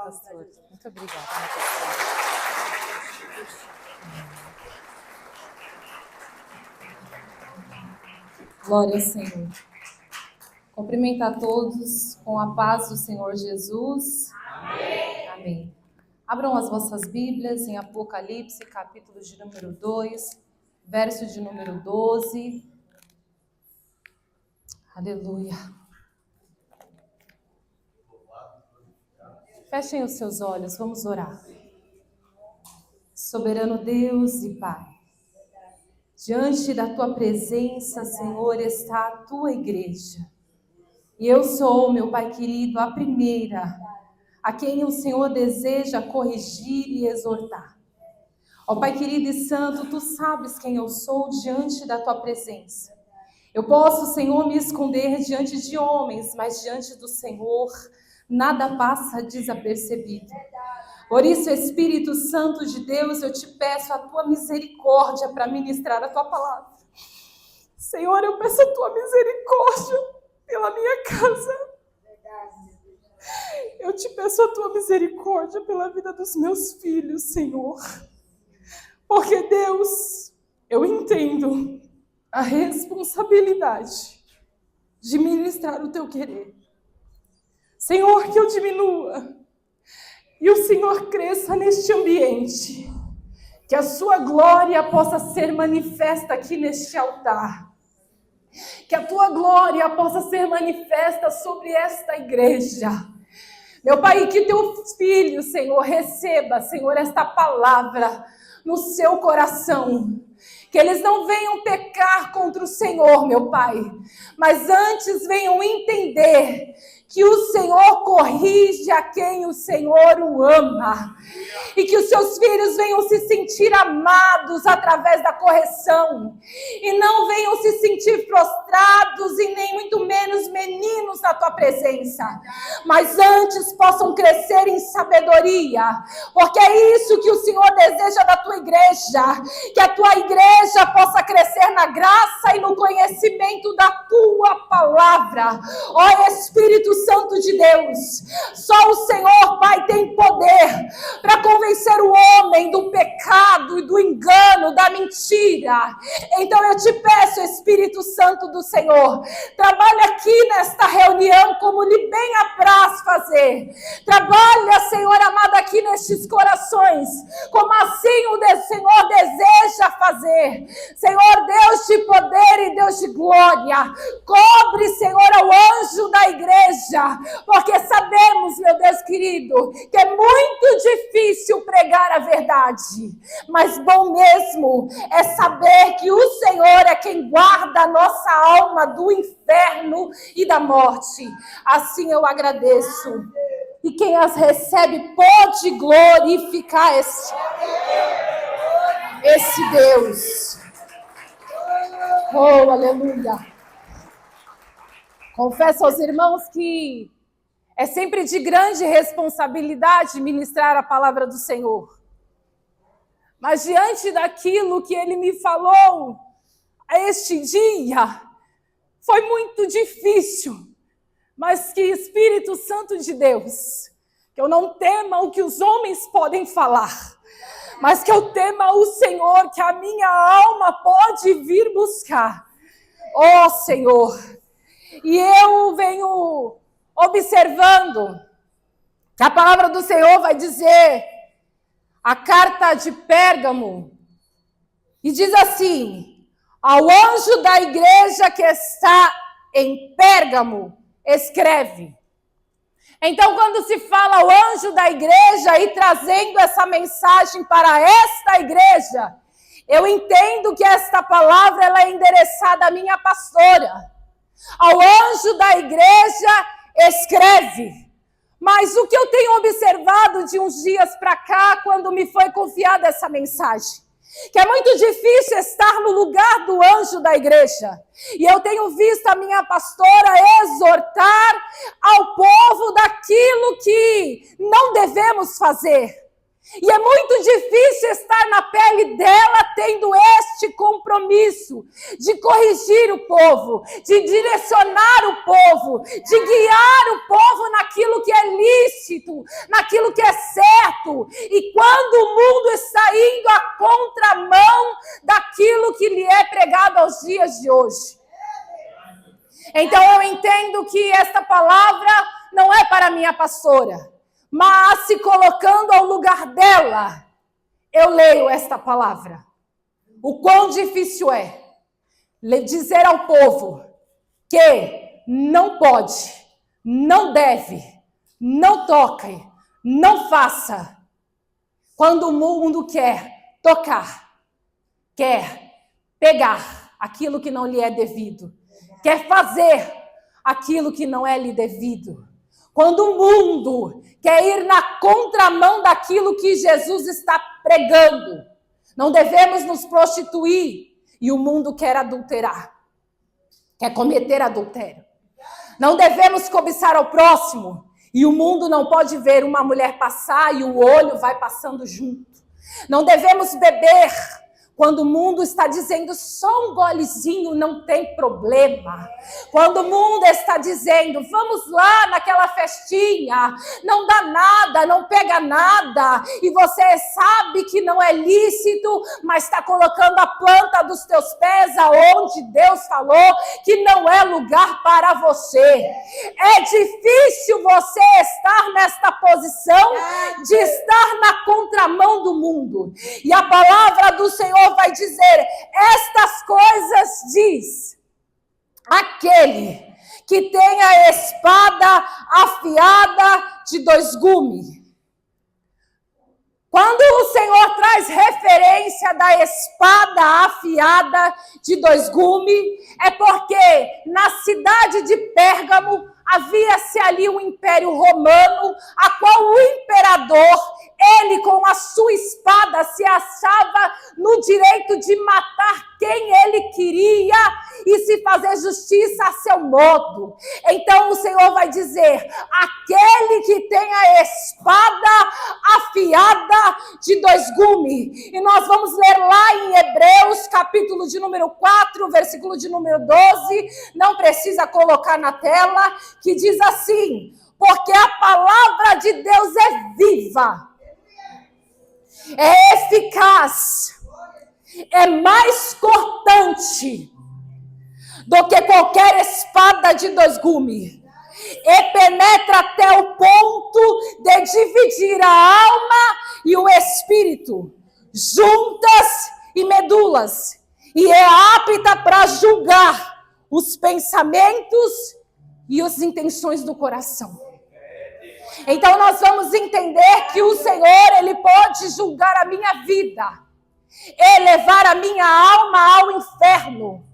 pastor. Muito obrigada. Glória ao Senhor. Cumprimentar a todos com a paz do Senhor Jesus. Amém. Amém. Abram as vossas Bíblias em Apocalipse, capítulo de número 2, verso de número 12. Aleluia. Fechem os seus olhos, vamos orar. Soberano Deus e Pai, diante da Tua presença, Senhor, está a Tua igreja. E eu sou, meu Pai querido, a primeira a quem o Senhor deseja corrigir e exortar. Ó Pai querido e santo, Tu sabes quem eu sou diante da Tua presença. Eu posso, Senhor, me esconder diante de homens, mas diante do Senhor nada passa desapercebido. Por isso, Espírito Santo de Deus, eu te peço a Tua misericórdia para ministrar a Tua palavra. Senhor, eu peço a Tua misericórdia pela minha casa. Eu te peço a Tua misericórdia pela vida dos meus filhos, Senhor. Porque, Deus, eu entendo a responsabilidade de ministrar o Teu querer. Senhor, que eu diminua e o Senhor cresça neste ambiente. Que a Sua glória possa ser manifesta aqui neste altar. Que a Tua glória possa ser manifesta sobre esta igreja. Meu Pai, que Teus filhos, Senhor, receba, Senhor, esta palavra no seu coração. Que eles não venham pecar contra o Senhor, meu Pai, mas antes venham entender que o Senhor corrige a quem o Senhor o ama. E que os seus filhos venham se sentir amados através da correção. E não venham se sentir prostrados e nem muito menos meninos na Tua presença. Mas antes possam crescer em sabedoria. Porque é isso que o Senhor deseja da Tua igreja. Que a Tua igreja possa crescer na graça e no conhecimento da Tua palavra. Ó Espírito Santo de Deus, só o Senhor, Pai, tem poder para convencer o homem do pecado e do engano, da mentira. Então eu te peço, Espírito Santo do Senhor, trabalha aqui nesta reunião como lhe bem apraz fazer. Trabalha, Senhor amado, aqui nestes corações, como assim o Senhor deseja fazer. Senhor, Deus de poder e Deus de glória, cobre, Senhor, ao anjo da igreja, porque sabemos, meu Deus querido, que é muito difícil pregar a verdade, mas bom mesmo é saber que o Senhor é quem guarda a nossa alma do inferno e da morte. Assim eu agradeço. E quem as recebe pode glorificar esse Deus. Oh, aleluia. Confesso aos irmãos que é sempre de grande responsabilidade ministrar a palavra do Senhor. Mas diante daquilo que Ele me falou a este dia, foi muito difícil. Mas que Espírito Santo de Deus, que eu não tema o que os homens podem falar, mas que eu tema o Senhor, que a minha alma pode vir buscar. Ó Senhor, e eu venho observando que a palavra do Senhor vai dizer, a carta de Pérgamo, e diz assim, ao anjo da igreja que está em Pérgamo, escreve. Então, quando se fala ao anjo da igreja e trazendo essa mensagem para esta igreja, eu entendo que esta palavra ela é endereçada à minha pastora. Ao anjo da igreja, escreve. Mas o que eu tenho observado de uns dias para cá, quando me foi confiada essa mensagem, que é muito difícil estar no lugar do anjo da igreja. E eu tenho visto a minha pastora exortar ao povo daquilo que não devemos fazer. E é muito difícil estar na pele dela tendo este compromisso de corrigir o povo, de direcionar o povo, de guiar o povo naquilo que é lícito, naquilo que é certo. E quando o mundo está indo à contramão daquilo que lhe é pregado aos dias de hoje. Então eu entendo que esta palavra não é para minha pastora, mas se colocando ao lugar dela, eu leio esta palavra. O quão difícil é dizer ao povo que não pode, não deve, não toque, não faça, quando o mundo quer tocar, quer pegar aquilo que não lhe é devido, quer fazer aquilo que não é lhe devido. Quando o mundo quer ir na contramão daquilo que Jesus está pregando, não devemos nos prostituir e o mundo quer adulterar, quer cometer adultério. Não devemos cobiçar ao próximo e o mundo não pode ver uma mulher passar e o olho vai passando junto. Não devemos beber quando o mundo está dizendo só um golezinho não tem problema. Quando o mundo está dizendo vamos lá naquela festinha, não dá nada, não pega nada. E você sabe que não é lícito, mas está colocando a planta dos teus pés aonde Deus falou que não é lugar para você. É difícil você estar nesta posição de estar na contramão do mundo. E a palavra do Senhor vai dizer, estas coisas diz aquele que tem a espada afiada de 2 gumes. Quando o Senhor traz referência da espada afiada de 2 gumes, é porque na cidade de Pérgamo havia-se ali um império romano, a qual o imperador, ele com a sua espada se achava no direito de matar quem ele queria e se fazer justiça a seu modo. Então o Senhor vai dizer, aquele que tem a espada afiada de 2 gumes. E nós vamos ler lá em Hebreus, capítulo de número 4, versículo de número 12, não precisa colocar na tela, que diz assim, porque a palavra de Deus é viva, é eficaz, é mais cortante do que qualquer espada de 2 gumes, e penetra até o ponto de dividir a alma e o espírito, juntas e medulas, e é apta para julgar os pensamentos e as intenções do coração. Então nós vamos entender que o Senhor, Ele pode julgar a minha vida e levar a minha alma ao inferno.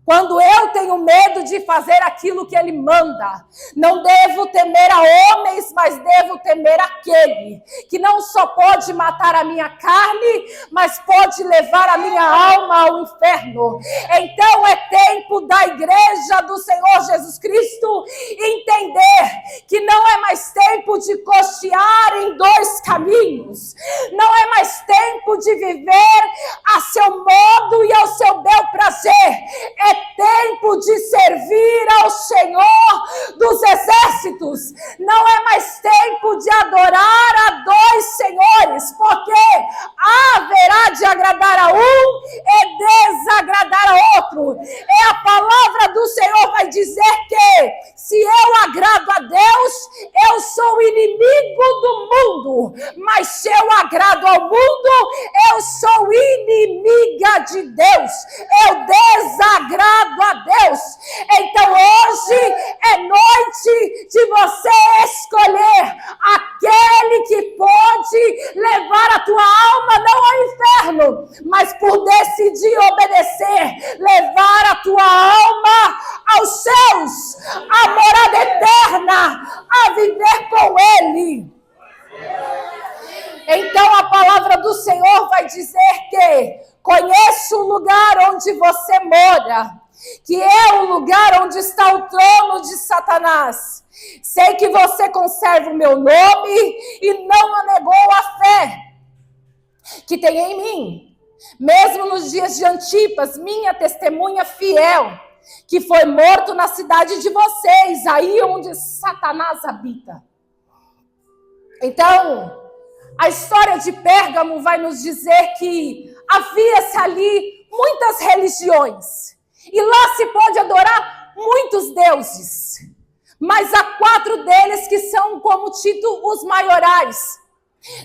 Quando eu tenho medo de fazer aquilo que Ele manda, não devo temer a homens, mas devo temer aquele que não só pode matar a minha carne, mas pode levar a minha alma ao inferno. Então é tempo da igreja do Senhor Jesus Cristo entender que não é mais tempo de costear em 2 caminhos, não é mais tempo de viver a seu modo e ao seu bel prazer, é tempo de servir ao Senhor dos exércitos. Não é mais tempo de adorar a 2 senhores, porque haverá de agradar a um e desagradar a outro. E a palavra do Senhor vai dizer que se eu agrado a Deus, eu sou inimigo do mundo, mas se eu agrado ao mundo, eu sou inimiga de Deus, eu desagrado a Deus. Então hoje é noite de você escolher aquele que pode levar a tua alma não ao inferno, mas por decidir obedecer, levar a tua alma aos céus, a morada eterna, a viver com Ele. Então a palavra do Senhor vai dizer que conheço o lugar onde você mora, que é o lugar onde está o trono de Satanás. Sei que você conserva o meu nome e não negou a fé. que tem em mim. Mesmo nos dias de Antipas, minha testemunha fiel, que foi morto na cidade de vocês, aí onde Satanás habita. Então, a história de Pérgamo vai nos dizer que havia-se ali muitas religiões. E lá se pode adorar muitos deuses. Mas há 4 deles que são como tidos os maiorais.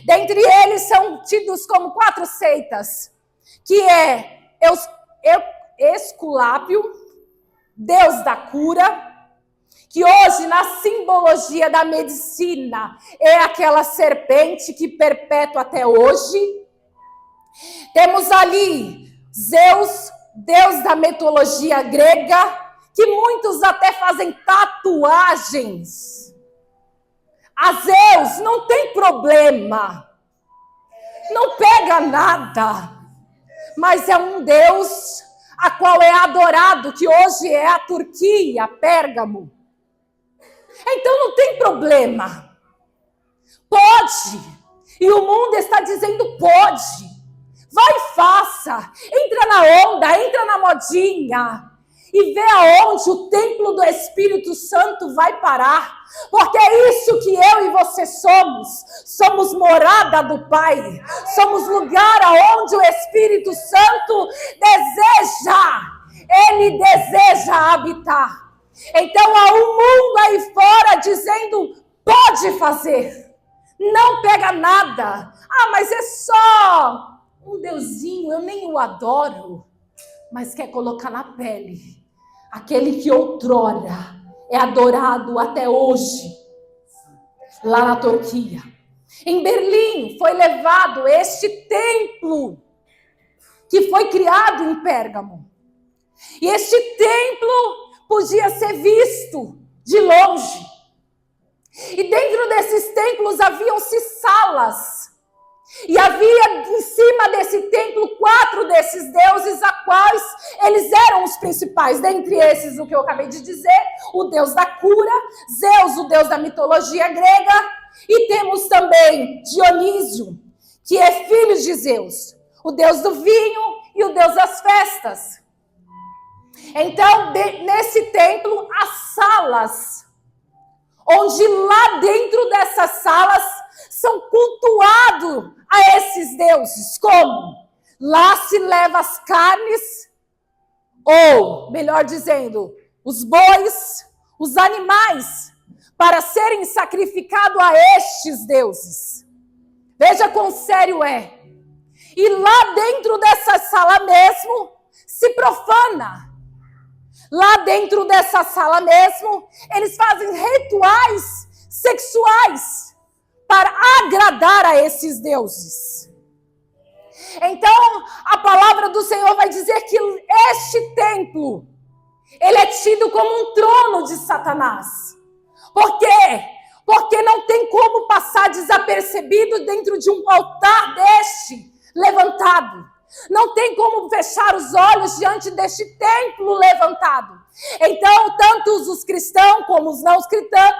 Dentre eles são tidos como 4 seitas. Que é Esculápio, Deus da cura, que hoje na simbologia da medicina é aquela serpente que perpétua até hoje. Temos ali Zeus, Deus da mitologia grega, que muitos até fazem tatuagens. A Zeus não tem problema, não pega nada, mas é um Deus a qual é adorado, que hoje é a Turquia, Pérgamo. Então não tem problema. Pode. E o mundo está dizendo pode. Vai, faça. Entra na onda, entra na modinha. E vê aonde o templo do Espírito Santo vai parar. Porque é isso que eu e você somos. Somos morada do Pai. Somos lugar aonde o Espírito Santo deseja. Ele deseja habitar. Então há um mundo aí fora dizendo, pode fazer. Não pega nada. Ah, mas é só um deusinho, eu nem o adoro. Mas quer colocar na pele aquele que outrora é adorado até hoje, lá na Turquia. Em Berlim foi levado este templo que foi criado em Pérgamo. E este templo podia ser visto de longe. E dentro desses templos haviam-se salas. E havia em cima desse templo 4 desses deuses, a quais eles eram os principais. Dentre esses, o que eu acabei de dizer, o deus da cura, Zeus, o deus da mitologia grega. E temos também Dionísio, que é filho de Zeus, o deus do vinho e o deus das festas. Então, nesse templo, há salas, onde lá dentro dessas salas são cultuados a esses deuses. Como? Lá se leva as carnes, ou, melhor dizendo, os bois, os animais, para serem sacrificados a estes deuses. Veja quão sério é. E lá dentro dessa sala mesmo, se profana. Lá dentro dessa sala mesmo, eles fazem rituais sexuais para agradar a esses deuses. Então, a palavra do Senhor vai dizer que este templo, ele é tido como um trono de Satanás. Por quê? Porque não tem como passar desapercebido dentro de um altar deste levantado. Não tem como fechar os olhos diante deste templo levantado. Então, tanto os cristãos como os não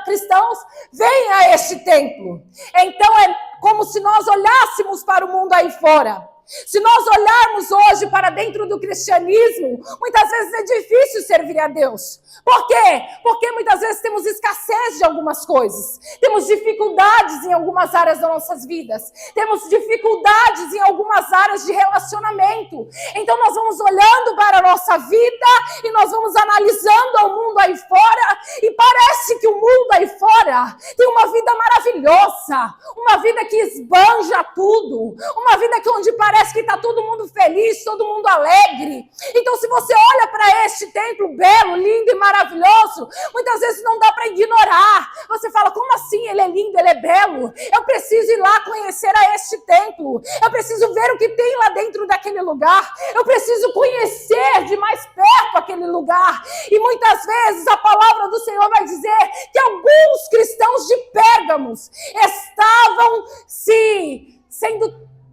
cristãos vêm a este templo. Então, é como se nós olhássemos para o mundo aí fora. Se nós olharmos hoje para dentro do cristianismo, muitas vezes é difícil servir a Deus. Por quê? Porque muitas vezes temos escassez de algumas coisas. Temos dificuldades em algumas áreas das nossas vidas. Temos dificuldades em algumas áreas de relacionamento. Então nós vamos olhando para a nossa vida e nós vamos analisando o mundo aí fora. E parece que o mundo aí fora tem uma vida maravilhosa. Uma vida que esbanja tudo. Uma vida que onde parece que está todo mundo feliz, todo mundo alegre. Então, se você olha para este templo belo, lindo e maravilhoso, muitas vezes não dá para ignorar. Você fala, como assim? Ele é lindo, ele é belo. Eu preciso ir lá conhecer a este templo. Eu preciso ver o que tem lá dentro daquele lugar. Eu preciso conhecer de mais perto aquele lugar. E muitas vezes a palavra do Senhor vai dizer que alguns cristãos de Pérgamos estavam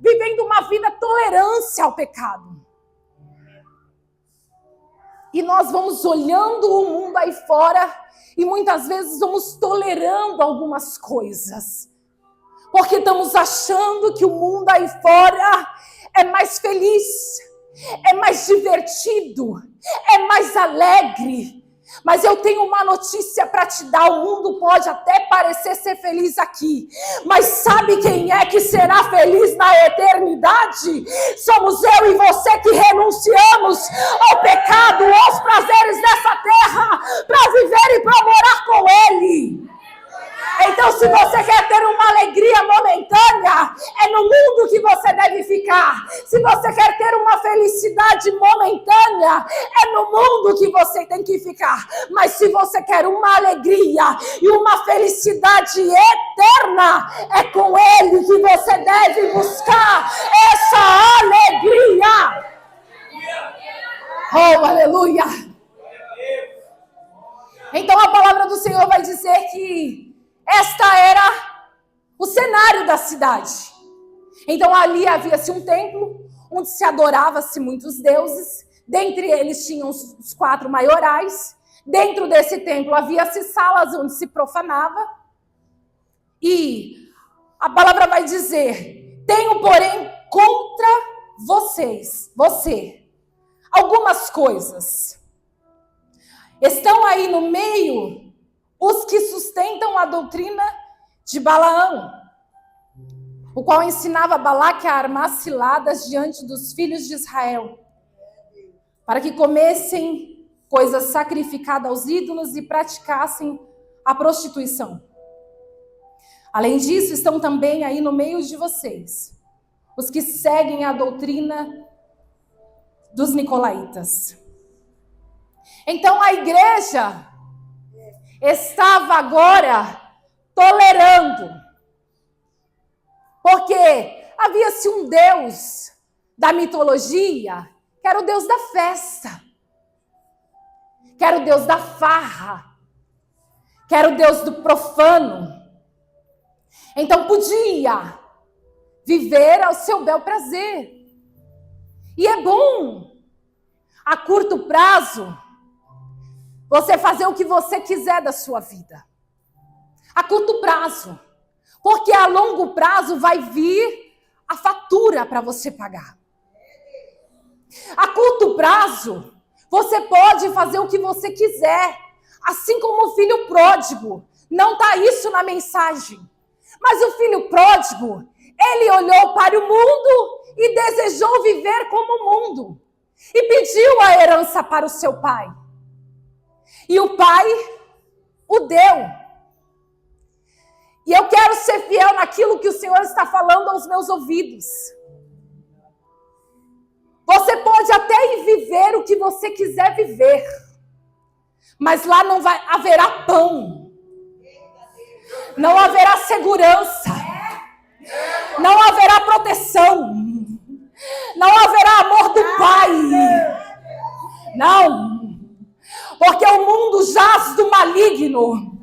vivendo uma vida tolerância ao pecado. E nós vamos olhando o mundo aí fora e muitas vezes vamos tolerando algumas coisas. Porque estamos achando que o mundo aí fora é mais feliz, é mais divertido, é mais alegre. Mas eu tenho uma notícia para te dar. O mundo pode até parecer ser feliz aqui, mas sabe quem é que será feliz na eternidade? Somos eu e você que renunciamos ao pecado, aos prazeres dessa terra, para viver e para morar com Ele. Então, se você quer ter uma alegria momentânea, é no mundo que você deve ficar. Se você quer ter uma felicidade momentânea, é no mundo que você tem que ficar. Mas se você quer uma alegria e uma felicidade eterna, é com Ele que você deve buscar essa alegria. Oh, aleluia! Então a palavra do Senhor vai dizer que esta era o cenário da cidade. Então ali havia-se um templo, onde se adorava-se muitos deuses. Dentre eles tinham os 4 maiorais. Dentro desse templo havia-se salas onde se profanava. E a palavra vai dizer: tenho, porém, contra você, algumas coisas. Estão aí no meio os que sustentam a doutrina de Balaão, o qual ensinava Balaque a armar ciladas diante dos filhos de Israel, para que comessem coisas sacrificadas aos ídolos e praticassem a prostituição. Além disso, estão também aí no meio de vocês os que seguem a doutrina dos nicolaítas. Então a igreja estava agora tolerando, porque havia-se um Deus da mitologia, que era o Deus da festa, que era o Deus da farra, que era o Deus do profano. Então podia viver ao seu bel prazer. E é bom, a curto prazo, você fazer o que você quiser da sua vida. A curto prazo. Porque a longo prazo vai vir a fatura para você pagar. A curto prazo, você pode fazer o que você quiser. Assim como o filho pródigo. Não está isso na mensagem. Mas o filho pródigo, ele olhou para o mundo e desejou viver como o mundo. E pediu a herança para o seu pai. E o pai o deu. E eu quero ser fiel naquilo que o Senhor está falando aos meus ouvidos. Você pode até ir viver o que você quiser viver, mas lá não haverá pão, não haverá segurança, não haverá proteção, não haverá amor do Pai. Não. Porque o mundo jaz do maligno.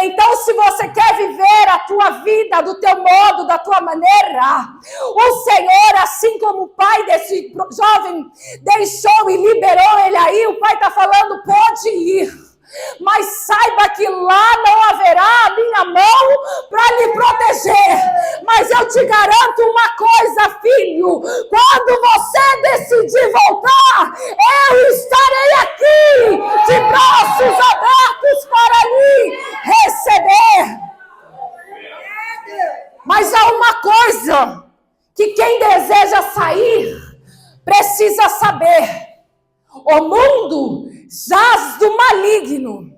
Então, se você quer viver a tua vida do teu modo, da tua maneira, o Senhor, assim como o pai desse jovem deixou e liberou ele aí, o pai está falando, pode ir. Mas saiba que lá não haverá a minha mão para lhe proteger. Mas eu te garanto uma coisa, filho. Quando você decidir voltar, eu estarei aqui, de braços abertos para lhe receber. Mas há uma coisa que quem deseja sair precisa saber. O mundo jaz do maligno.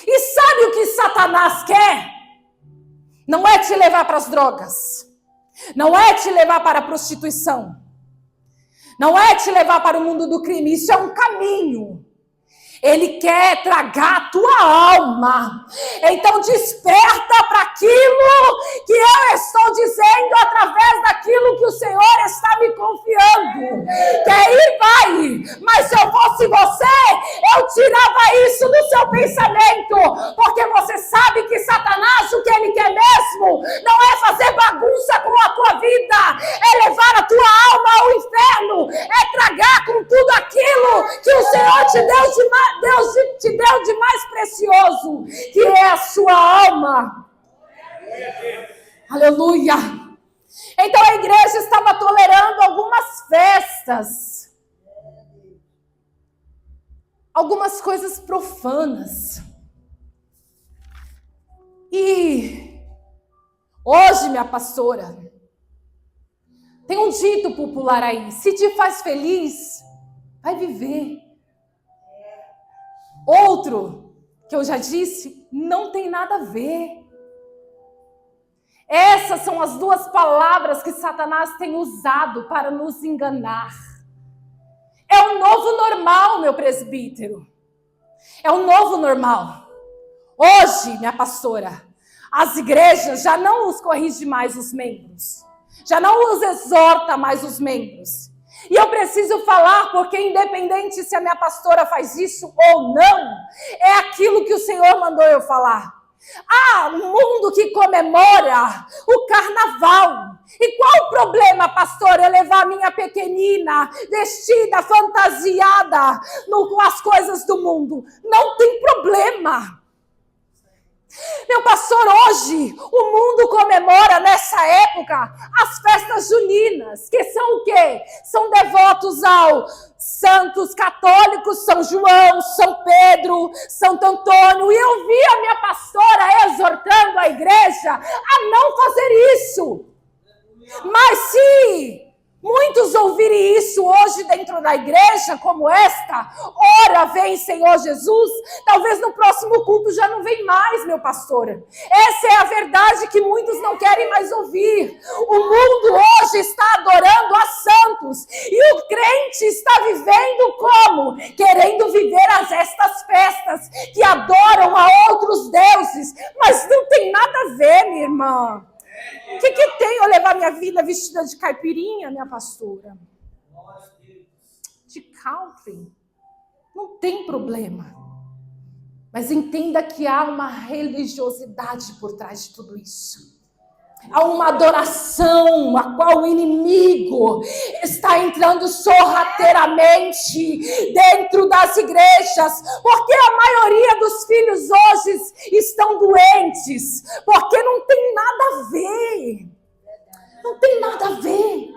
E sabe o que Satanás quer? Não é te levar para as drogas. Não é te levar para a prostituição. Não é te levar para o mundo do crime. Isso é um caminho. Ele quer tragar a tua alma. Então desperta para aquilo que eu estou dizendo através daquilo que o Senhor está me confiando. Quer ir, vai. Mas se eu fosse você, eu tirava isso do seu pensamento. Porque você sabe que Satanás, o que ele quer mesmo, não é fazer bagunça com a tua vida. É levar a tua alma ao inferno. É tragar com tudo aquilo que o Senhor te deu de mais precioso, que é a sua alma. Aleluia. Então a igreja estava tolerando algumas festas, algumas coisas profanas. E hoje, minha pastora, tem um dito popular aí: se te faz feliz, vai viver. Outro, que eu já disse, não tem nada a ver. Essas são as duas palavras que Satanás tem usado para nos enganar. É o novo normal, meu presbítero. É o novo normal. Hoje, minha pastora, as igrejas já não os corrigem mais os membros. Já não os exorta mais os membros. E eu preciso falar, porque independente se a minha pastora faz isso ou não, é aquilo que o Senhor mandou eu falar. Um mundo que comemora o carnaval. E qual o problema, pastor, eu levar a minha pequenina vestida, fantasiada com as coisas do mundo? Não tem problema. Meu pastor, hoje o mundo comemora nessa época as festas juninas, que são o quê? São devotos aos santos católicos, São João, São Pedro, Santo Antônio. E eu vi a minha pastora exortando a igreja a não fazer isso. Mas se muitos ouvirem isso hoje dentro da igreja como esta, ora vem Senhor Jesus, talvez no próximo culto já não vem mais, meu pastor. Essa é a verdade que muitos não querem mais ouvir. O mundo hoje está adorando a santos e o crente está vivendo como? Querendo viver estas festas que adoram a outros deuses, mas não tem nada a ver, minha irmã. O que tem eu levar minha vida vestida de caipirinha, minha pastora? De country? Não tem problema. Mas entenda que há uma religiosidade por trás de tudo isso. Há uma adoração a qual o inimigo está entrando sorrateiramente dentro das igrejas, porque a maioria dos filhos hoje estão doentes, porque não tem nada a ver. Não tem nada a ver.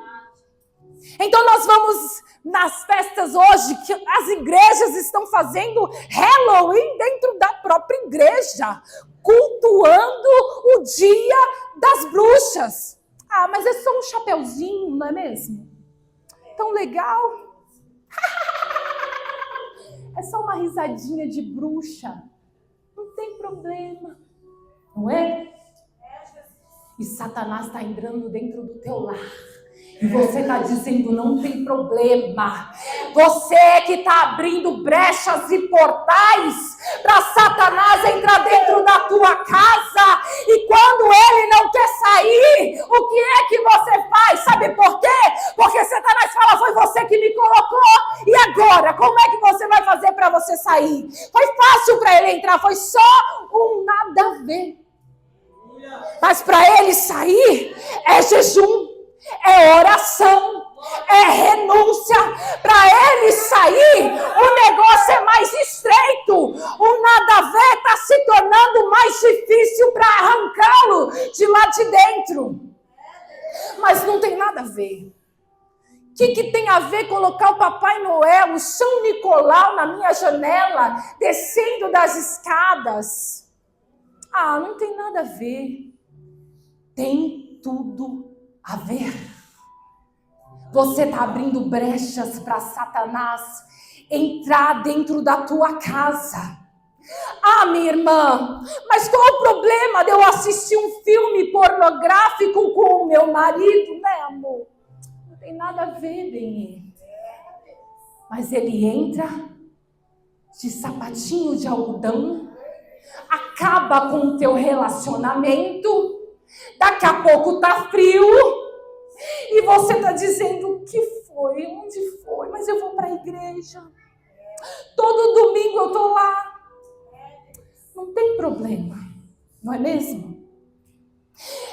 Então nós vamos nas festas hoje, que as igrejas estão fazendo Halloween dentro da própria igreja, cultuando o dia das bruxas. Mas é só um chapeuzinho, não é mesmo? Tão legal. É só uma risadinha de bruxa. Não tem problema. Não é? E Satanás está entrando dentro do teu lar. E você está dizendo, não tem problema. Você que está abrindo brechas e portais para Satanás entrar dentro da tua casa. E quando ele não quer sair, o que é que você faz? Sabe por quê? Porque Satanás fala, foi você que me colocou. E agora, como é que você vai fazer para você sair? Foi fácil para ele entrar, foi só um nada a ver. Mas para ele sair, é jejum. É oração, é renúncia. Para ele sair, o negócio é mais estreito. O nada a ver está se tornando mais difícil para arrancá-lo de lá de dentro. Mas não tem nada a ver. O que tem a ver colocar o Papai Noel, o São Nicolau na minha janela, descendo das escadas? Não tem nada a ver. Tem tudo a ver. Você está abrindo brechas para Satanás entrar dentro da tua casa. Minha irmã, mas qual o problema de eu assistir um filme pornográfico com o meu marido, né, amor? Não tem nada a ver, bem. Mas ele entra de sapatinho de algodão, acaba com o teu relacionamento. Daqui a pouco tá frio e você tá dizendo, o que foi? Onde foi? Mas eu vou para a igreja. Todo domingo eu tô lá. Não tem problema, não é mesmo?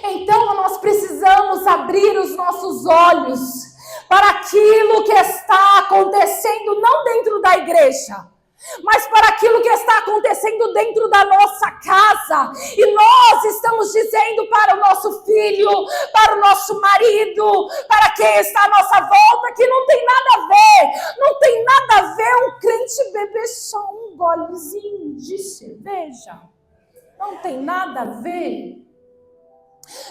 Então nós precisamos abrir os nossos olhos para aquilo que está acontecendo, não dentro da igreja, mas para aquilo que está acontecendo dentro da nossa casa. E nós estamos dizendo para o nosso filho, para o nosso marido, para quem está à nossa volta, que não tem nada a ver. Não tem nada a ver um crente beber só um golezinho de cerveja. Não tem nada a ver.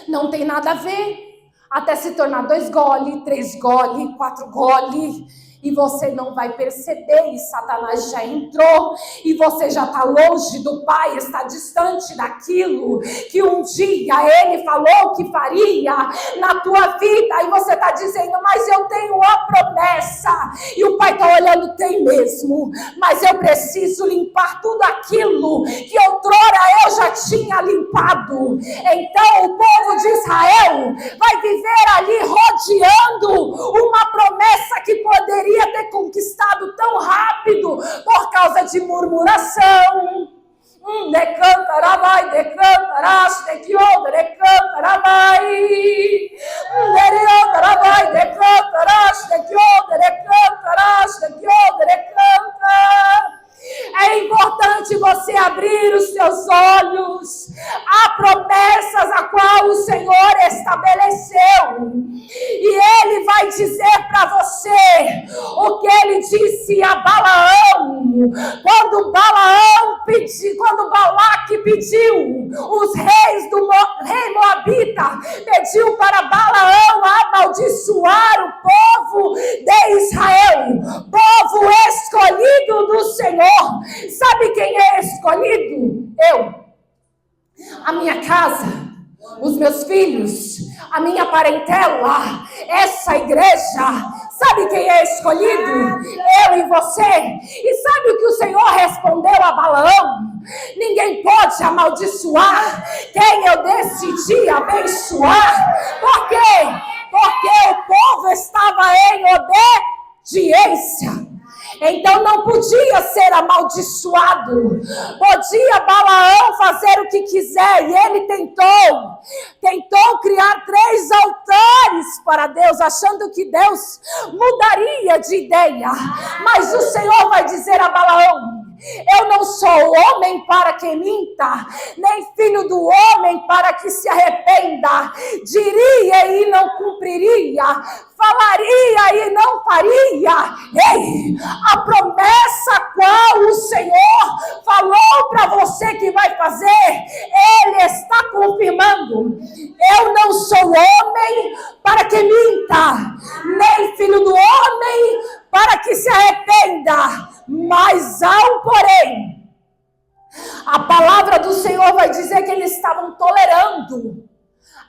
Não tem nada a ver. Até se tornar 2 gole, 3 gole, 4 gole. E você não vai perceber, e Satanás já entrou, e você já está longe do Pai, está distante daquilo que um dia Ele falou que faria na tua vida, e você está dizendo, mas eu tenho uma promessa, e o Pai está olhando, tem mesmo, mas eu preciso limpar tudo aquilo que outrora eu já tinha limpado. Então o povo de Israel vai viver ali rodeando uma promessa que poderia ter conquistado tão rápido por causa de murmuração. Decantarabay, decantarás, dequio, decantarabay. Decantarabay, decantarás, dequio, decantarás, dequio, decanta. É importante você abrir os seus olhos a promessas a qual o Senhor estabeleceu. E Ele vai dizer para você o que Ele disse a Balaão. Quando Balaque pediu, os reis do rei Moabita pediu para Balaão amaldiçoar o povo de Israel, povo escolhido do Senhor. Sabe quem é escolhido? Eu, a minha casa, os meus filhos, a minha parentela, essa igreja. Sabe quem é escolhido? Eu e você. E sabe o que o Senhor respondeu a Balaão? Ninguém pode amaldiçoar quem eu decidi abençoar. Por quê? Porque o povo estava em obediência. Então não podia ser amaldiçoado. Podia Balaão fazer o que quiser. E ele tentou criar 3 altares para Deus, achando que Deus mudaria de ideia. Mas o Senhor vai dizer a Balaão: eu não sou homem para que minta, nem filho do homem para que se arrependa. Diria e não cumpriria, falaria e não faria. Ei, a promessa qual o Senhor falou para você que vai fazer, Ele está confirmando. Eu não sou homem para que minta, nem filho do homem para que se arrependa. Mas há um porém. A palavra do Senhor vai dizer que eles estavam tolerando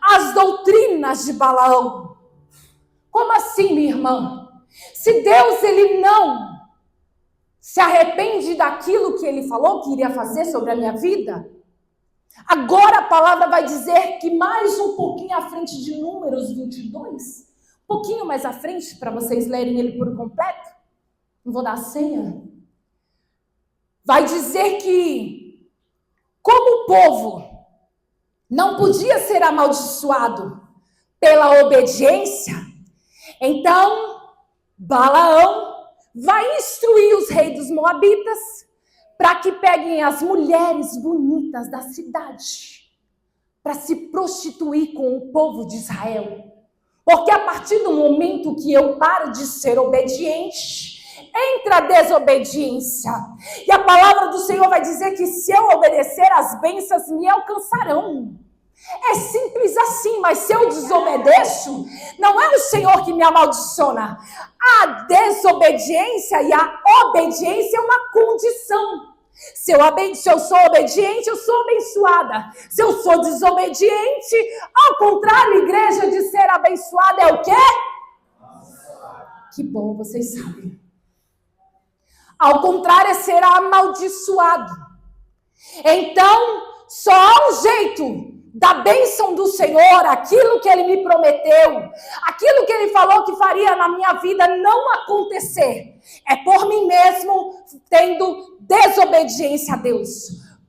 as doutrinas de Balaão. Como assim, minha irmã? Se Deus ele não se arrepende daquilo que ele falou que iria fazer sobre a minha vida, agora a palavra vai dizer que mais um pouquinho à frente de Números 22, um pouquinho mais à frente, para vocês lerem ele por completo, não vou dar a senha, vai dizer que como o povo não podia ser amaldiçoado pela obediência, então Balaão vai instruir os reis dos Moabitas para que peguem as mulheres bonitas da cidade para se prostituir com o povo de Israel. Porque a partir do momento que eu paro de ser obediente, entra a desobediência. E a palavra do Senhor vai dizer que se eu obedecer, as bênçãos me alcançarão. É simples assim, mas se eu desobedeço, não é o Senhor que me amaldiçoa. A desobediência e a obediência é uma condição. Se eu sou obediente, eu sou abençoada. Se eu sou desobediente, ao contrário, igreja de ser abençoada é o quê? Que bom, vocês sabem. Ao contrário, é ser amaldiçoado. Então, só há um jeito da bênção do Senhor, aquilo que Ele me prometeu, aquilo que Ele falou que faria na minha vida não acontecer. É por mim mesmo tendo desobediência a Deus,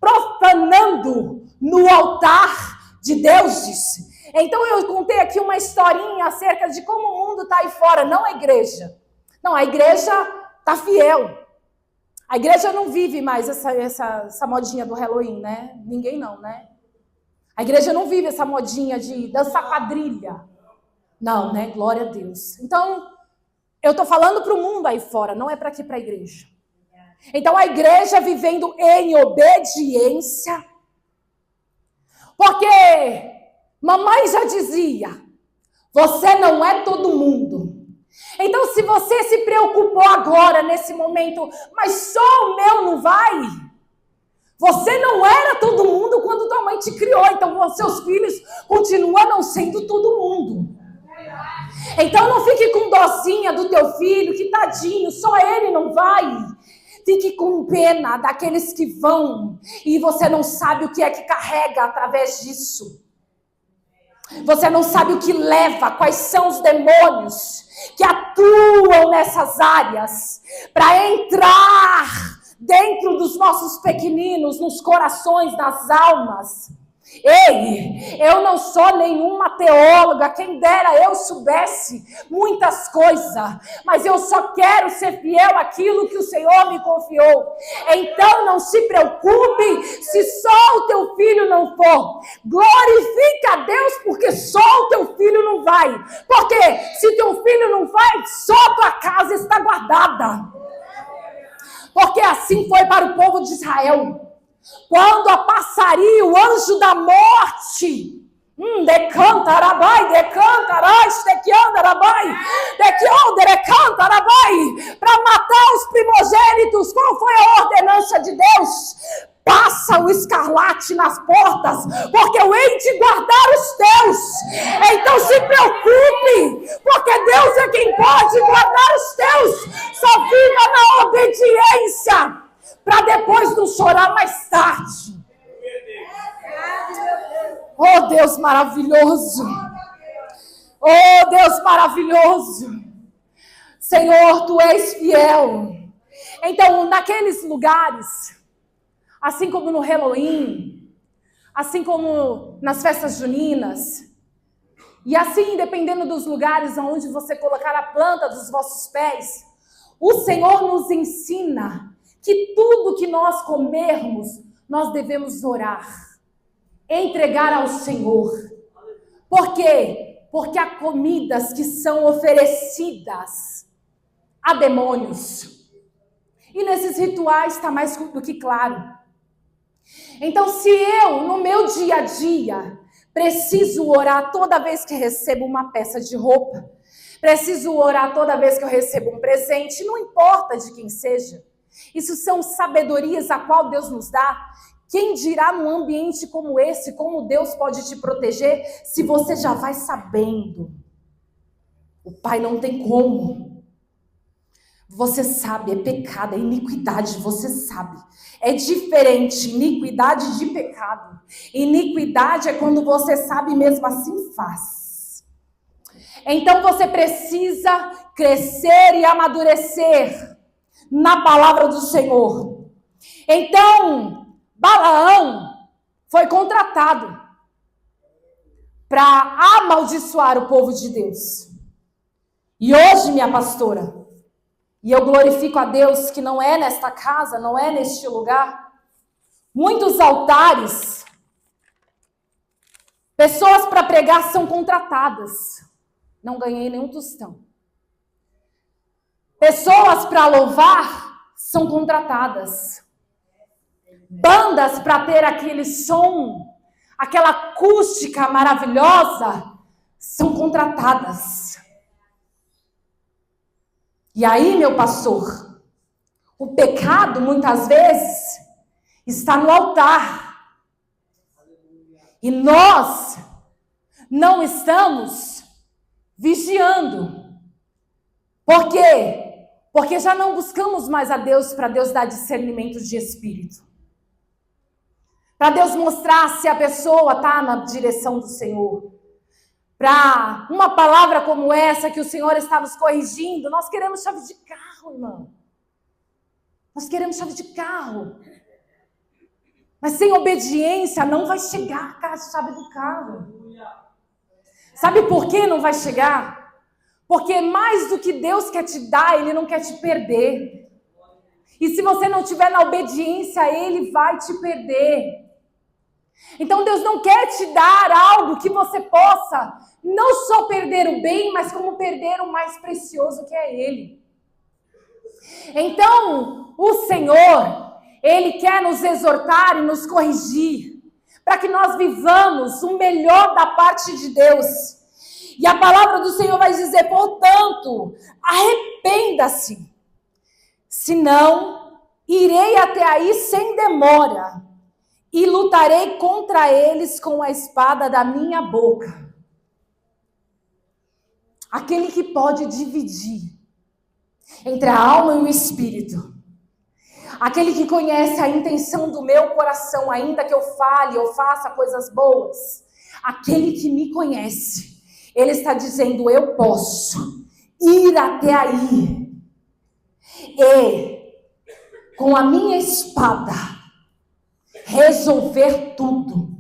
profanando no altar de deuses. Então eu contei aqui uma historinha acerca de como o mundo está aí fora, não a igreja. Não, a igreja está fiel. A igreja não vive mais essa modinha do Halloween, né? Ninguém não, né? A igreja não vive essa modinha de dançar quadrilha. Não, né? Glória a Deus. Então, eu tô falando para o mundo aí fora, não é para aqui, para a igreja. Então, a igreja vivendo em obediência. Porque mamãe já dizia, você não é todo mundo. Então, se você se preocupou agora, nesse momento, mas só o meu não vai, você não era todo mundo quando tua mãe te criou. Então, seus filhos continuam não sendo todo mundo. Então, não fique com dozinha do teu filho, que tadinho, só ele não vai. Fique com pena daqueles que vão e você não sabe o que é que carrega através disso. Você não sabe o que leva, quais são os demônios que atuam nessas áreas para entrar dentro dos nossos pequeninos, nos corações, nas almas. Ei, eu não sou nenhuma teóloga, quem dera eu soubesse muitas coisas, mas eu só quero ser fiel àquilo que o Senhor me confiou. Então não se preocupe se só o teu filho não for. Glorifica a Deus porque só o teu filho não vai. Porque se teu filho não vai, só tua casa está guardada. Porque assim foi para o povo de Israel. Quando passaria o anjo da morte, para matar os primogênitos, qual foi a ordenança de Deus? Passa o escarlate nas portas, porque eu hei de guardar os teus. Então se preocupe, porque Deus é quem pode guardar os teus. Só viva na obediência, para depois não chorar mais tarde. Oh, Deus maravilhoso. Oh, Deus maravilhoso. Senhor, Tu és fiel. Então, naqueles lugares, assim como no Halloween, assim como nas festas juninas, e assim, dependendo dos lugares onde você colocar a planta dos vossos pés, o Senhor nos ensina que tudo que nós comermos, nós devemos orar, entregar ao Senhor. Por quê? Porque há comidas que são oferecidas a demônios. E nesses rituais está mais do que claro. Então, se eu, no meu dia a dia, preciso orar toda vez que recebo uma peça de roupa, preciso orar toda vez que eu recebo um presente, não importa de quem seja. Isso são sabedorias a qual Deus nos dá. Quem dirá num ambiente como esse, como Deus pode te proteger, se você já vai sabendo? O Pai não tem como. Você sabe, é pecado, é iniquidade, você sabe. É diferente, iniquidade de pecado. Iniquidade é quando você sabe e mesmo assim faz. Então você precisa crescer e amadurecer na palavra do Senhor. Então, Balaão foi contratado para amaldiçoar o povo de Deus. E hoje, minha pastora, e eu glorifico a Deus que não é nesta casa, não é neste lugar, muitos altares, pessoas para pregar são contratadas. Não ganhei nenhum tostão. Pessoas para louvar são contratadas. Bandas para ter aquele som, aquela acústica maravilhosa, são contratadas. E aí, meu pastor, o pecado muitas vezes está no altar. E nós não estamos vigiando. Por quê? Porque já não buscamos mais a Deus para Deus dar discernimento de espírito. Para Deus mostrar se a pessoa está na direção do Senhor. Para uma palavra como essa que o Senhor está nos corrigindo, nós queremos chave de carro, irmão. Nós queremos chave de carro. Mas sem obediência não vai chegar a chave do carro. Sabe por que não vai chegar? Porque mais do que Deus quer te dar, Ele não quer te perder. E se você não estiver na obediência, ele vai te perder. Então Deus não quer te dar algo que você possa não só perder o bem, mas como perder o mais precioso, que é ele. Então, o Senhor, ele quer nos exortar e nos corrigir, para que nós vivamos o melhor da parte de Deus. E a palavra do Senhor vai dizer, portanto, arrependa-se, senão irei até aí sem demora e lutarei contra eles com a espada da minha boca. Aquele que pode dividir entre a alma e o espírito. Aquele que conhece a intenção do meu coração, ainda que eu fale ou faça coisas boas. Aquele que me conhece, ele está dizendo, eu posso ir até aí e, com a minha espada, resolver tudo.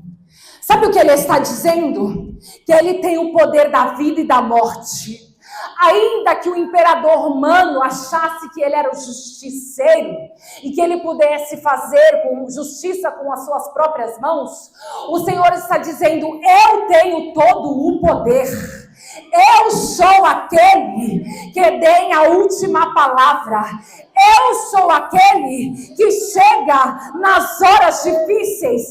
Sabe o que ele está dizendo? Que ele tem o poder da vida e da morte. Ainda que o imperador romano achasse que ele era o justiceiro e que ele pudesse fazer com justiça com as suas próprias mãos, o Senhor está dizendo, eu tenho todo o poder. Eu sou aquele que tem a última palavra. Eu sou aquele que chega nas horas difíceis.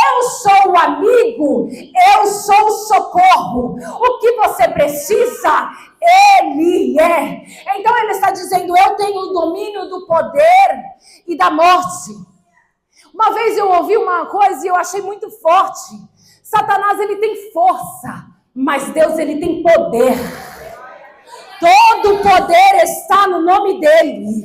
Eu sou o amigo. Eu sou o socorro. O que você precisa, ele é. Então ele está dizendo, eu tenho o domínio do poder e da morte. Uma vez eu ouvi uma coisa e eu achei muito forte. Satanás, ele tem força, mas Deus, ele tem poder. Todo o poder está no nome dele.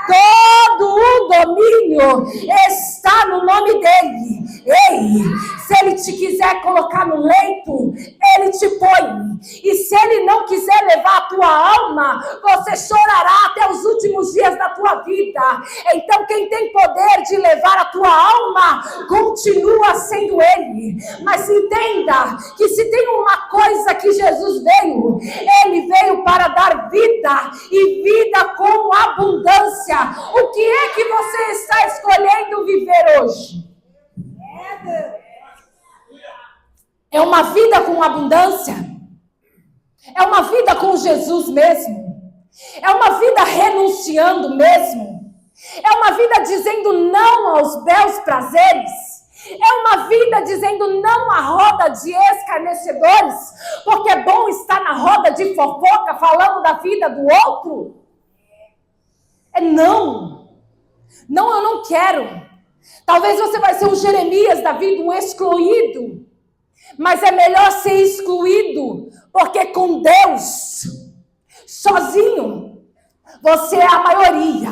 Todo o domínio está no nome dele. Ei, se ele te quiser colocar no leito, ele te põe. E se ele não quiser levar a tua alma, você chorará até os últimos dias da tua vida. Então quem tem poder de levar a tua alma, continua sendo ele. Mas entenda que se tem uma coisa que Jesus veio, ele veio para dar vida e vida com abundância. O que é que você está escolhendo viver hoje? É uma vida com abundância? É uma vida com Jesus mesmo? É uma vida renunciando mesmo? É uma vida dizendo não aos belos prazeres? É uma vida dizendo não à roda de escarnecedores? Porque é bom estar na roda de fofoca falando da vida do outro? É não. Não, eu não quero. Talvez você vai ser um Jeremias da vida, um excluído. Mas é melhor ser excluído, porque com Deus, sozinho, você é a maioria.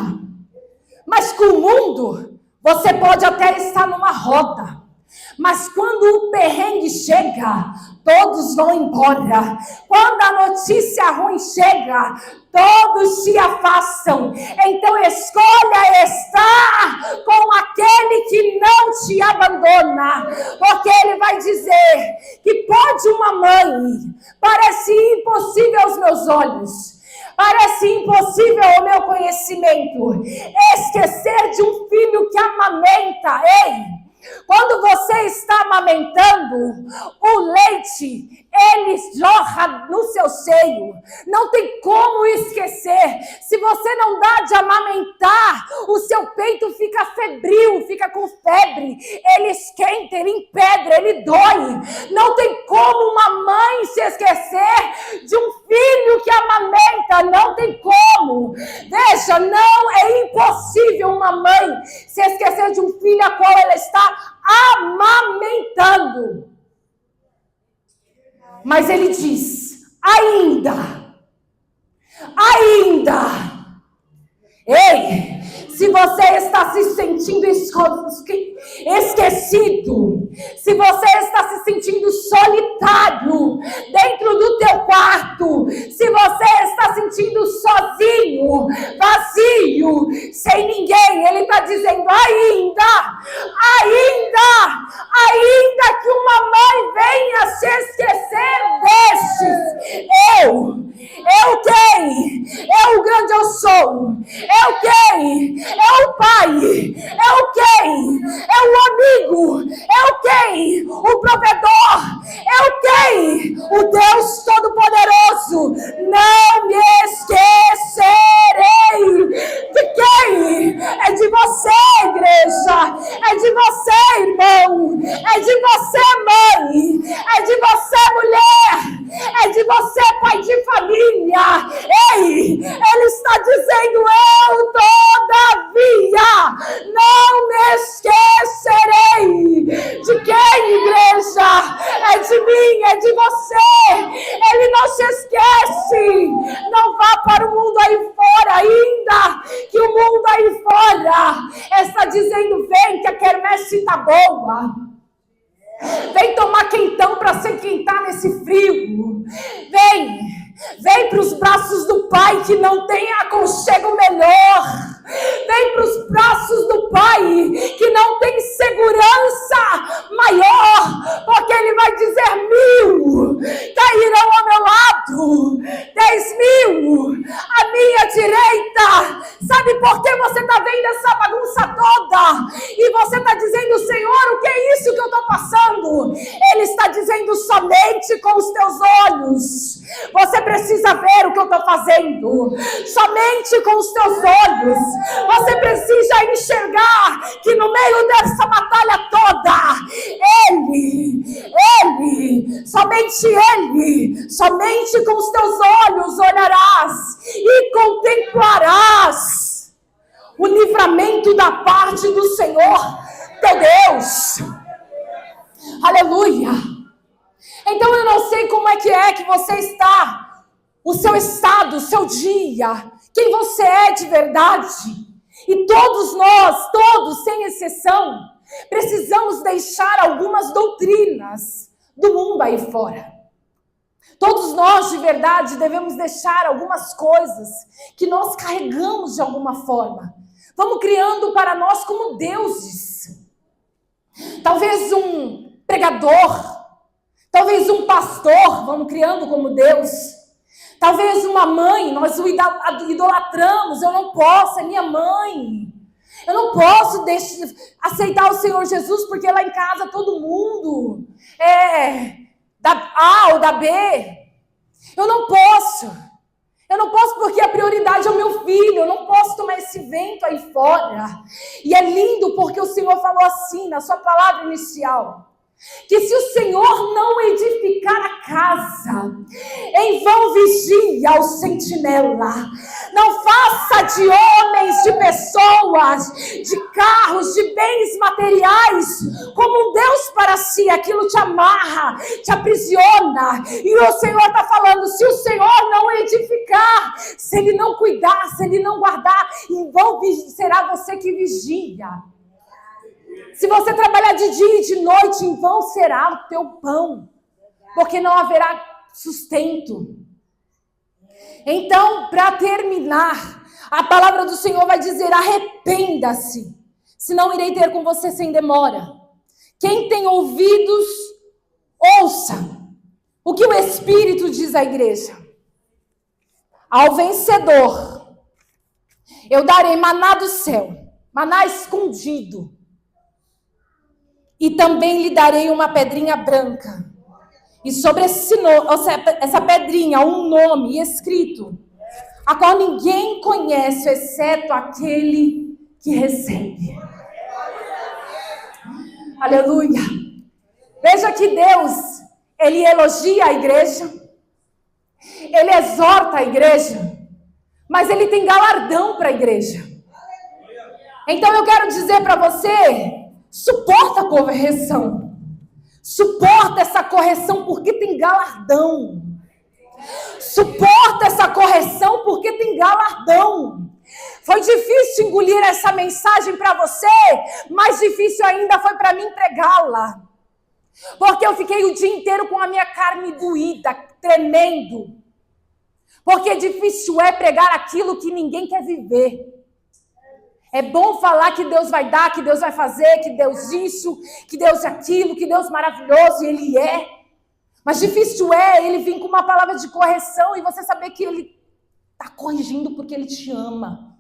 Mas com o mundo, você pode até estar numa roda. Mas quando o perrengue chega, todos vão embora. Quando a notícia ruim chega, todos se afastam. Então escolha estar com aquele que não te abandona. Porque ele vai dizer que pode uma mãe, parece impossível aos meus olhos, parece impossível ao meu conhecimento, esquecer de um filho que amamenta. Ei! Quando você está amamentando, o leite, ele jorra no seu seio. Não tem como esquecer. Se você não dá de amamentar, o seu peito fica febril, fica com febre. Ele esquenta, ele empedra, ele dói. Não tem como uma mãe se esquecer de um filho que amamenta. Não tem como. Veja, não é impossível uma mãe se esquecer de um filho a qual ela está amamentando. Mas ele diz, ainda, ei, se você está se sentindo esquecido, se você está se sentindo solitário dentro do teu quarto, se você está sentindo sozinho, vazio, sem ninguém, ele está dizendo, ainda que uma mãe venha se esquecer destes, eu quem? Eu o grande eu sou. Eu quem? quem? É o Pai. É o quem? É o amigo. É o quem? O provedor. É o quem? O Deus Todo-Poderoso. Não me esquecerei de quem? É de você, igreja. É de você, irmão. É de você, mãe. É de você, mulher. É de você, pai de família. Ei, ele está dizendo: eu todavia não me esquecerei. De quem, igreja? É de mim, é de você. Ele não se esquece. Não vá para o mundo aí fora ainda, que o mundo aí fora está dizendo: vem que a quermesse está boa. Vem tomar quentão para se quentar nesse frio. Vem para os braços do Pai, que não tem aconchego melhor. Vem para os braços do Pai, que não tem segurança maior, porque Ele vai dizer: 1000 cairão ao meu lado, 10.000 à minha direita. Sabe por que você está vendo essa bagunça toda? E você está dizendo: Senhor, o que é isso que eu estou passando? Ele está dizendo: somente com os teus olhos. Você precisa ver o que eu estou fazendo. Somente com os teus olhos. Você precisa enxergar que no meio dessa batalha toda, somente com os teus olhos olharás e contemplarás o livramento da parte do Senhor teu Deus. Aleluia. Então eu não sei como é que você está, o seu estado, o seu dia, quem você é de verdade. E todos nós, todos sem exceção, precisamos deixar algumas doutrinas do mundo aí fora. Todos nós de verdade devemos deixar algumas coisas que nós carregamos de alguma forma. Vamos criando para nós como deuses. Talvez um pregador, talvez um pastor, vamos criando como Deus. Talvez uma mãe, nós o idolatramos. Eu não posso, é minha mãe. Eu não posso aceitar o Senhor Jesus, porque lá em casa todo mundo é da A ou da B. Eu não posso porque a prioridade é o meu filho. Eu não posso tomar esse vento aí fora. E é lindo porque o Senhor falou assim na sua palavra inicial: que se o Senhor não edificar a casa, em vão vigia o sentinela. Não faça de homens, de pessoas, de carros, de bens materiais, como um Deus para si. Aquilo te amarra, te aprisiona. E o Senhor está falando: se o Senhor não edificar, se Ele não cuidar, se Ele não guardar, em vão será você que vigia. Se você trabalhar de dia e de noite, em vão será o teu pão, porque não haverá sustento. Então, para terminar, a palavra do Senhor vai dizer: arrependa-se, senão irei ter com você sem demora. Quem tem ouvidos, ouça o que o Espírito diz à igreja. Ao vencedor, eu darei maná do céu, maná escondido. E também lhe darei uma pedrinha branca. E sobre essa pedrinha, um nome escrito, a qual ninguém conhece, exceto aquele que recebe. Aleluia. Veja que Deus, Ele elogia a igreja, Ele exorta a igreja, mas Ele tem galardão para a igreja. Então eu quero dizer para você: suporta a correção. Suporta essa correção porque tem galardão. Suporta essa correção porque tem galardão. Foi difícil engolir essa mensagem para você, mais difícil ainda foi para mim pregá-la. Porque eu fiquei o dia inteiro com a minha carne doída, tremendo. Porque difícil é pregar aquilo que ninguém quer viver. É bom falar que Deus vai dar, que Deus vai fazer, que Deus isso, que Deus aquilo, que Deus maravilhoso, e Ele é. Mas difícil é Ele vir com uma palavra de correção e você saber que Ele está corrigindo porque Ele te ama.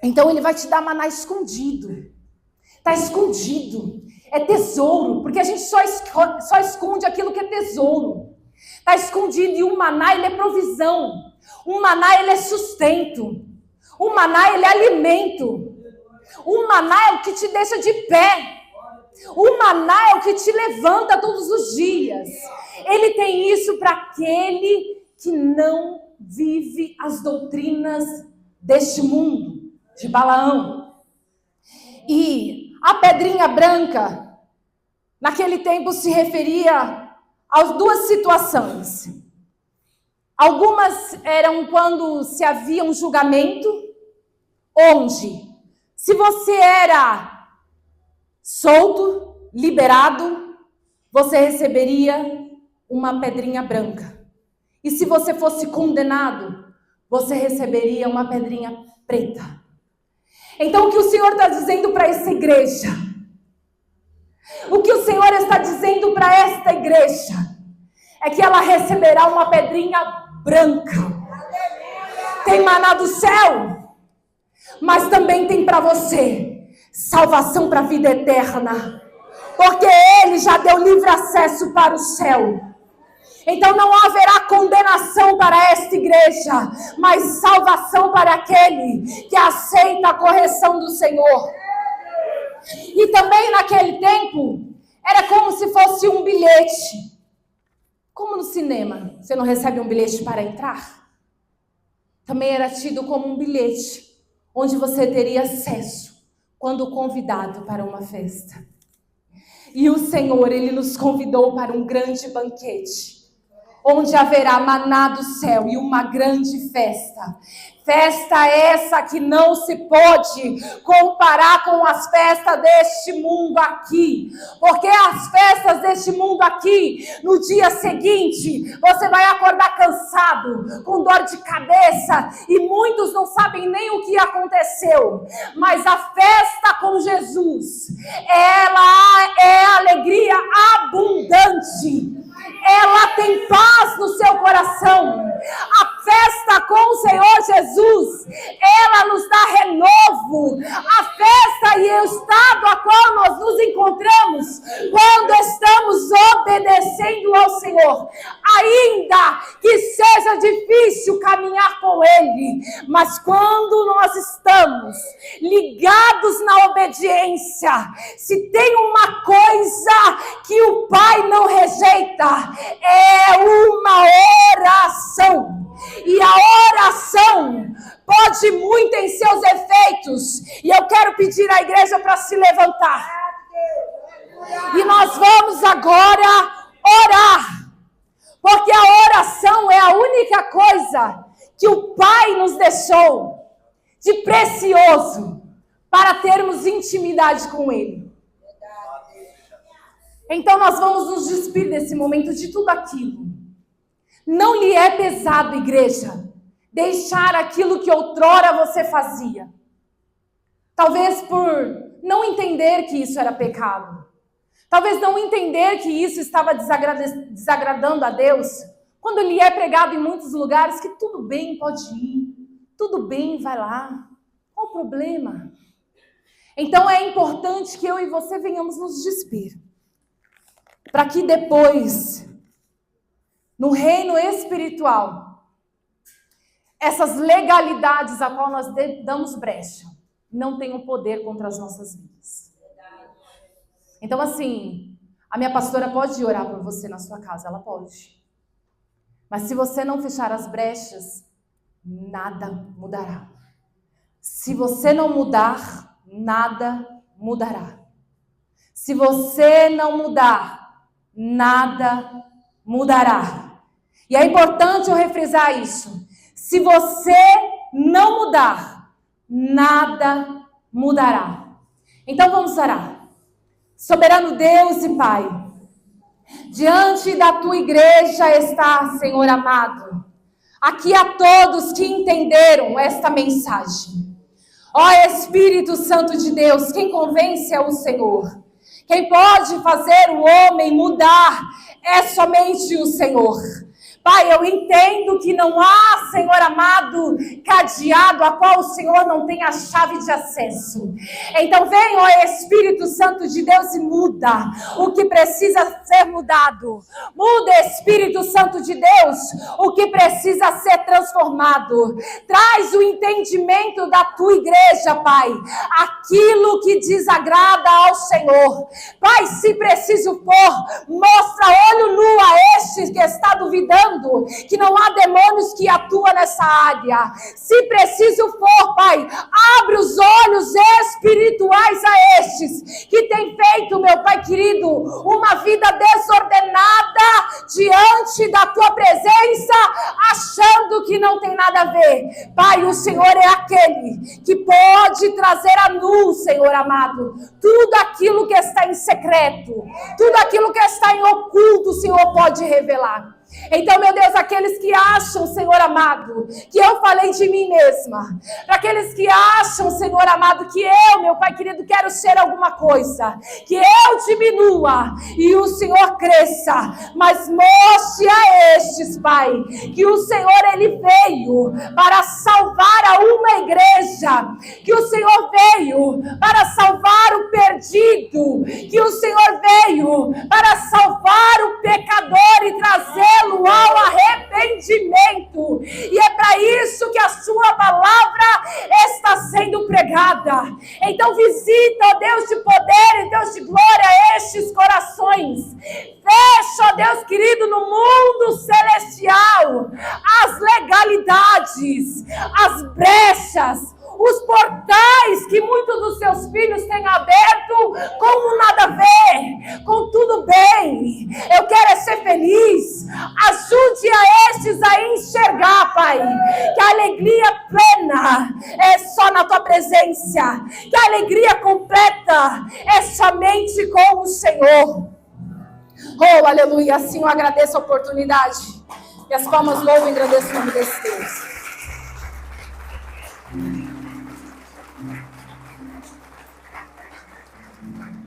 Então ele vai te dar maná escondido. Está escondido. É tesouro, porque a gente só esconde aquilo que é tesouro. Está escondido, e o maná, ele é provisão. O maná, ele é sustento. O maná, ele é alimento. O maná é o que te deixa de pé. O maná é o que te levanta todos os dias. Ele tem isso para aquele que não vive as doutrinas deste mundo, de Balaão. E a pedrinha branca, naquele tempo, se referia às duas situações. Algumas eram quando se havia um julgamento, onde, se você era solto, liberado, você receberia uma pedrinha branca. E se você fosse condenado, você receberia uma pedrinha preta. Então, o que o Senhor está dizendo para essa igreja? O que o Senhor está dizendo para esta igreja é que ela receberá uma pedrinha branca. Tem maná do céu, mas também tem para você salvação para a vida eterna, porque Ele já deu livre acesso para o céu. Então não haverá condenação para esta igreja, mas salvação para aquele que aceita a correção do Senhor. E também naquele tempo, era como se fosse um bilhete. Como no cinema, você não recebe um bilhete para entrar? Também era tido como um bilhete, onde você teria acesso quando convidado para uma festa. E o Senhor, Ele nos convidou para um grande banquete, onde haverá maná do céu e uma grande festa. Festa essa que não se pode comparar com as festas deste mundo aqui. Porque as festas deste mundo aqui, no dia seguinte, você vai acordar cansado, com dor de cabeça, e muitos não sabem nem o que aconteceu. Mas a festa com Jesus, ela é alegria abundante. Ela tem paz no seu coração. A festa com o Senhor Jesus, ela nos dá renovo. A festa e o estado a qual nós nos encontramos quando estamos obedecendo ao Senhor, ainda que seja difícil caminhar com Ele, mas quando nós estamos ligados na obediência, se tem uma coisa que o Pai não rejeita, é uma oração. E a oração pode muito em seus efeitos. E eu quero pedir à igreja para se levantar. E nós vamos agora orar. Porque a oração é a única coisa que o Pai nos deixou de precioso para termos intimidade com Ele. Então nós vamos nos despir desse momento de tudo aquilo. Não lhe é pesado, igreja, deixar aquilo que outrora você fazia. Talvez por não entender que isso era pecado. Talvez não entender que isso estava desagradando a Deus. Quando lhe é pregado em muitos lugares que tudo bem, pode ir. Tudo bem, vai lá. Qual o problema? Então é importante que eu e você venhamos nos despir. Para que depois, no reino espiritual, essas legalidades a qual nós damos brecha, não tenham poder contra as nossas vidas. Então assim, a minha pastora pode orar por você na sua casa, ela pode. Mas se você não fechar as brechas, nada mudará. Se você não mudar, nada mudará. Se você não mudar, nada mudará. E é importante eu refrisar isso. Se você não mudar, nada mudará. Então vamos orar. Soberano Deus e Pai, diante da tua igreja está, Senhor amado, aqui a todos que entenderam esta mensagem. Ó Espírito Santo de Deus, quem convence é o Senhor. Quem pode fazer o homem mudar é somente o Senhor. Pai, eu entendo que não há, Senhor amado, cadeado a qual o Senhor não tem a chave de acesso. Então vem, ó Espírito Santo de Deus, e muda o que precisa ser mudado. Muda, Espírito Santo de Deus, o que precisa ser transformado. Traz o entendimento da tua igreja, Pai, aquilo que desagrada ao Senhor. Pai, se preciso for, mostra olho nu a este que está duvidando que não há demônios que atuam nessa área. Se preciso for, Pai, abre os olhos espirituais a estes que têm feito, meu Pai querido, uma vida desordenada diante da tua presença, achando que não tem nada a ver. Pai, o Senhor é aquele que pode trazer a nu, Senhor amado, tudo aquilo que está em secreto, tudo aquilo que está em oculto, o Senhor pode revelar. Então, meu Deus, aqueles que acham, Senhor amado, que eu falei de mim mesma, para aqueles que acham, Senhor amado, que eu, meu Pai querido, quero ser alguma coisa, que eu diminua e o Senhor cresça, mas mostre a estes, Pai, que o Senhor, Ele veio para salvar a uma igreja, que o Senhor veio para salvar o perdido, que o Senhor veio para salvar o pecador e trazê-lo ao arrependimento. E é para isso que a sua palavra está sendo pregada. Então visita, ó Deus de poder e Deus de glória, estes corações. Fecha, ó Deus querido, no mundo celestial as legalidades, as brechas, os portais que muitos dos seus filhos têm aberto com nada a ver, com tudo bem. Eu quero ser feliz. Ajude a estes a enxergar, Pai, que a alegria plena é só na tua presença, que a alegria completa é somente com o Senhor. Oh, aleluia. Assim eu agradeço a oportunidade. E as palmas louvam e agradeço o nome desse Deus.